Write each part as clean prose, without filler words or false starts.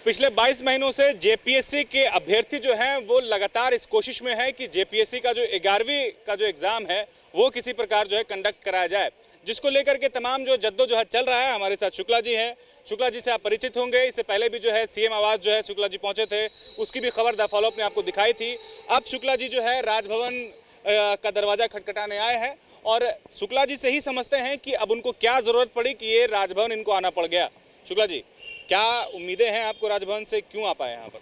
पिछले 22 महीनों से जेपीएससी के अभ्यर्थी जो हैं वो लगातार इस कोशिश में है कि जेपीएससी का जो 11वीं का जो एग्ज़ाम है वो किसी प्रकार जो है कंडक्ट कराया जाए, जिसको लेकर के तमाम जो जद्दोजहद चल रहा है। हमारे साथ शुक्ला जी हैं। शुक्ला जी से आप परिचित होंगे, इससे पहले भी जो है सीएम आवास जो है शुक्ला जी पहुंचे थे, उसकी भी खबर द फॉलोअप ने आपको दिखाई थी। अब शुक्ला जी जो है राजभवन का दरवाज़ा खटखटाने आए हैं और शुक्ला जी से ही समझते हैं कि अब उनको क्या ज़रूरत पड़ी कि ये राजभवन इनको आना पड़ गया। शुक्ला जी, क्या उम्मीदें हैं आपको राजभवन से, क्यों आ पाए यहाँ पर?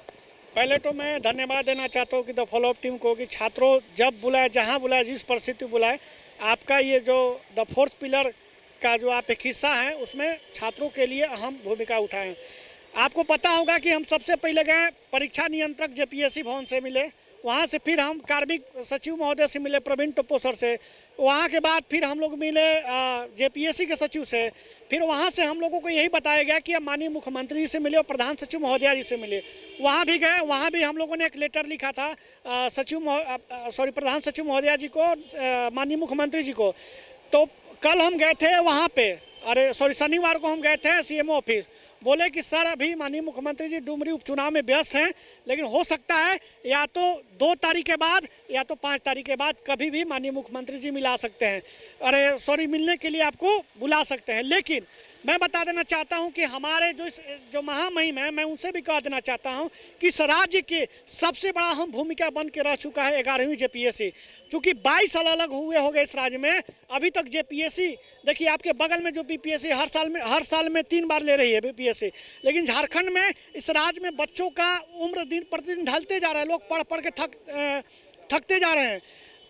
पहले तो मैं धन्यवाद देना चाहता हूँ कि द फॉलोअप टीम को कि छात्रों जब बुलाए, जहाँ बुलाए, जिस परिस्थिति बुलाए, आपका ये जो द फोर्थ पिलर का जो आप एक हिस्सा है उसमें छात्रों के लिए अहम भूमिका उठाएं। आपको पता होगा कि हम सबसे पहले गए परीक्षा नियंत्रक जेपीएससी भवन से मिले, वहाँ से फिर हम कार्मिक सचिव महोदय से मिले प्रवीण टोप्पो सर से, वहाँ के बाद फिर हम लोग मिले जेपीएससी के सचिव से, फिर वहाँ से हम लोगों को यही बताया गया कि अब माननीय मुख्यमंत्री जी से मिले और प्रधान सचिव महोदया जी से मिले। वहाँ भी गए, वहाँ भी हम लोगों ने एक लेटर लिखा था प्रधान सचिव महोदया जी को, माननीय मुख्यमंत्री जी को। तो कल हम गए थे वहाँ पे, शनिवार को हम गए थे सीएमओ ऑफिस। बोले कि सर अभी माननीय मुख्यमंत्री जी डुमरी उपचुनाव में व्यस्त हैं, लेकिन हो सकता है या तो 2 तारीख के बाद या तो 5 तारीख के बाद कभी भी माननीय मुख्यमंत्री जी मिला सकते हैं, मिलने के लिए आपको बुला सकते हैं। लेकिन मैं बता देना चाहता हूं कि हमारे जो महामहिम है, मैं उनसे भी कह देना चाहता हूं कि इस राज्य के सबसे बड़ा अहम भूमिका बन के रह चुका है 11वीं जेपीएससी। चूँकि 22 साल अलग हुए हो गए इस राज्य में, अभी तक जेपीएससी, देखिए आपके बगल में जो बीपीएससी हर साल में 3 बार ले रही है बीपीएससी, लेकिन झारखंड में इस राज्य में बच्चों का उम्र दिन प्रतिदिन ढलते जा रहा है, लोग पढ़ पढ़ के थकते जा रहे हैं।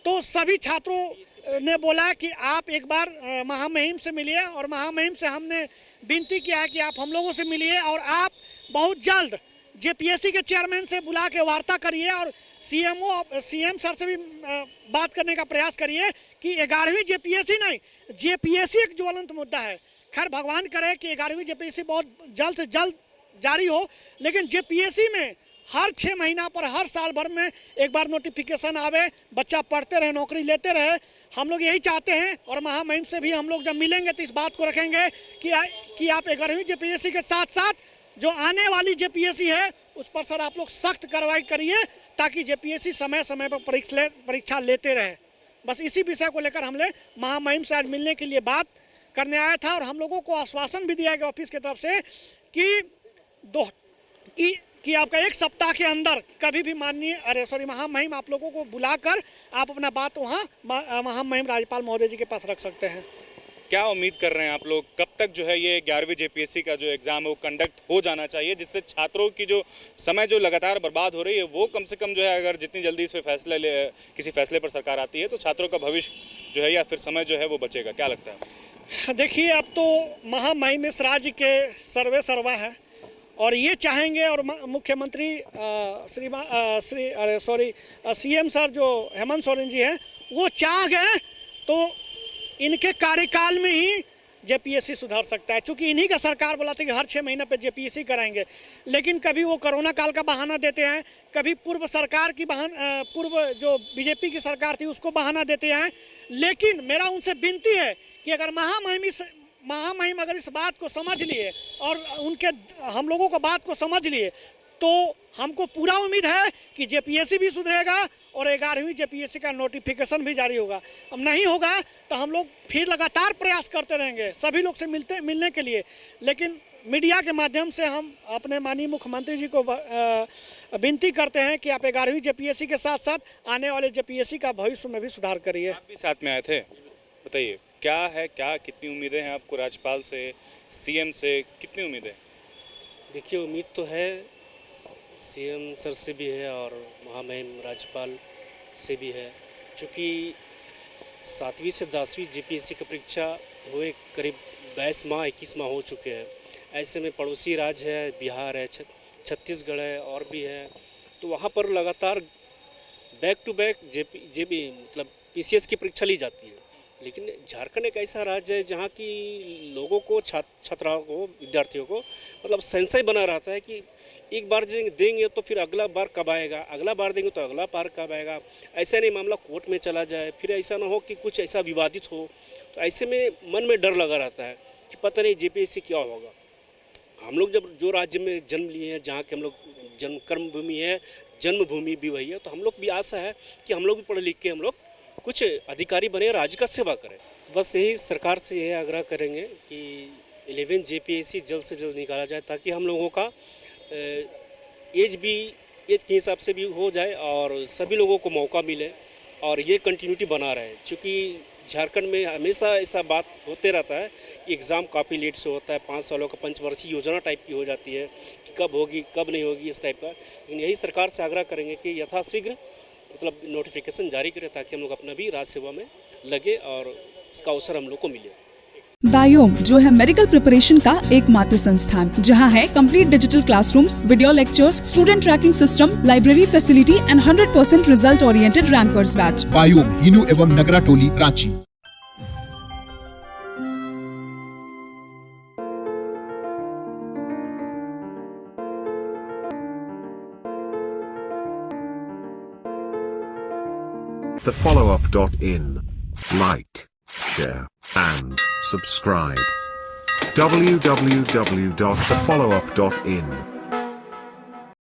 तो सभी छात्रों ने बोला कि आप एक बार महामहिम से मिलिए, और महामहिम से हमने विनती किया है कि आप हम लोगों से मिलिए और आप बहुत जल्द जेपीएससी के चेयरमैन से बुला के वार्ता करिए और सीएम सर से भी बात करने का प्रयास करिए कि 11वीं जेपीएससी नहीं, जेपीएससी एक ज्वलंत मुद्दा है। खैर भगवान करे कि 11वीं जेपीएससी बहुत जल्द से जल्द जारी हो, लेकिन जेपीएससी में हर 6 महीना पर, हर साल भर में एक बार नोटिफिकेशन आवे, बच्चा पढ़ते रहे, नौकरी लेते रहे। हम लोग यही चाहते हैं और महामहिम से भी हम लोग जब मिलेंगे तो इस बात को रखेंगे कि आप 11वीं जेपीएससी के साथ साथ जो आने वाली जेपीएससी है उस पर सर आप लोग सख्त कार्रवाई करिए, ताकि जेपीएससी समय समय पर परीक्षा लेते रहे। बस इसी विषय को लेकर हमने महामहिम से आज मिलने के लिए बात करने आया था, और हम लोगों को आश्वासन भी दिया गया ऑफिस की तरफ से कि आपका 1 सप्ताह के अंदर कभी भी महामहिम आप लोगों को बुलाकर आप अपना बात वहाँ महामहिम राज्यपाल महोदय जी के पास रख सकते हैं। क्या उम्मीद कर रहे हैं आप लोग, कब तक जो है ये 11वीं जेपीएससी का जो एग्ज़ाम है वो कंडक्ट हो जाना चाहिए, जिससे छात्रों की जो समय जो लगातार बर्बाद हो रही है वो कम से कम जो है, अगर जितनी जल्दी इस पर किसी फैसले पर सरकार आती है तो छात्रों का भविष्य जो है या फिर समय जो है वो बचेगा? क्या लगता है? देखिए, अब तो महामहिम इस राज्य के सर्वे सर्वा है और ये चाहेंगे, और मुख्यमंत्री सीएम सर जो हेमंत सोरेन जी हैं वो चाह गए तो इनके कार्यकाल में ही जेपीएससी सुधर सकता है। चूँकि इन्हीं का सरकार बोला था कि हर 6 महीने पे जेपीएससी कराएंगे, लेकिन कभी वो कोरोना काल का बहाना देते हैं, कभी पूर्व जो बीजेपी की सरकार थी उसको बहाना देते हैं। लेकिन मेरा उनसे विनती है कि अगर महामहिम अगर इस बात को समझ लिए और हम लोगों को बात को समझ लिए तो हमको पूरा उम्मीद है कि जेपीएससी भी सुधरेगा और 11वीं जेपीएससी का नोटिफिकेशन भी जारी होगा। अब नहीं होगा तो हम लोग फिर लगातार प्रयास करते रहेंगे सभी लोग से मिलने के लिए, लेकिन मीडिया के माध्यम से हम अपने माननीय मुख्यमंत्री जी को विनती करते हैं कि आप 11वीं जेपीएससी के साथ साथ आने वाले जेपीएससी का भविष्य में भी सुधार करिए। आप भी साथ में आए थे, बताइए क्या कितनी उम्मीदें हैं आपको राज्यपाल से, सीएम से, कितनी उम्मीदें? देखिए, उम्मीद तो है सीएम सर से भी है और महामहिम राज्यपाल से भी है, क्योंकि 7वीं से 10वीं जेपीएससी की परीक्षा हुए करीब 21 माह हो चुके हैं। ऐसे में पड़ोसी राज्य है, बिहार है, छत्तीसगढ़ है और भी है, तो वहाँ पर लगातार बैक टू बैक मतलब पीसीएस की परीक्षा ली जाती है। लेकिन झारखंड एक ऐसा राज्य है जहाँ की लोगों को, छात्राओं को, विद्यार्थियों को मतलब संशय बना रहता है कि एक बार देंगे तो फिर अगला बार कब आएगा, अगला बार देंगे तो अगला बार कब आएगा। ऐसा नहीं मामला कोर्ट में चला जाए, फिर ऐसा ना हो कि कुछ ऐसा विवादित हो, तो ऐसे में मन में डर लगा रहता है कि पता नहीं जेपीएससी क्या होगा। हम लोग जब जो राज्य में जन्म लिए हैं, जहाँ के हम लोग जन्म कर्म भूमि है, जन्मभूमि भी वही है, तो हम लोग भी आशा है कि हम लोग भी पढ़ लिख के हम लोग कुछ अधिकारी बने, राज्य का सेवा करें। बस यही सरकार से यह आग्रह करेंगे कि 11 JPSC जल्द से जल्द निकाला जाए, ताकि हम लोगों का एज के हिसाब से भी हो जाए और सभी लोगों को मौका मिले और ये कंटिन्यूटी बना रहे। क्योंकि झारखंड में हमेशा ऐसा बात होते रहता है कि एग्ज़ाम काफ़ी लेट से होता है, 5 सालों का पंचवर्षीय योजना टाइप की हो जाती है कि कब होगी कब नहीं होगी, इस टाइप का। लेकिन यही सरकार से आग्रह करेंगे कि यथाशीघ्र मतलब नोटिफिकेशन जारी करें, ताकि हम लोग अपना भी राज्य सेवा में लगे और इसका अवसर हम लोग को मिले। बायोम जो है मेडिकल प्रिपरेशन का एकमात्र संस्थान, जहां है complete digital classrooms, video lectures, student tracking system, library facility and 100% result oriented rankers batch. Biome Hinoo एवं नगरा टोली Ranchi. thefollowup.in. Like, share, and subscribe. www.thefollowup.in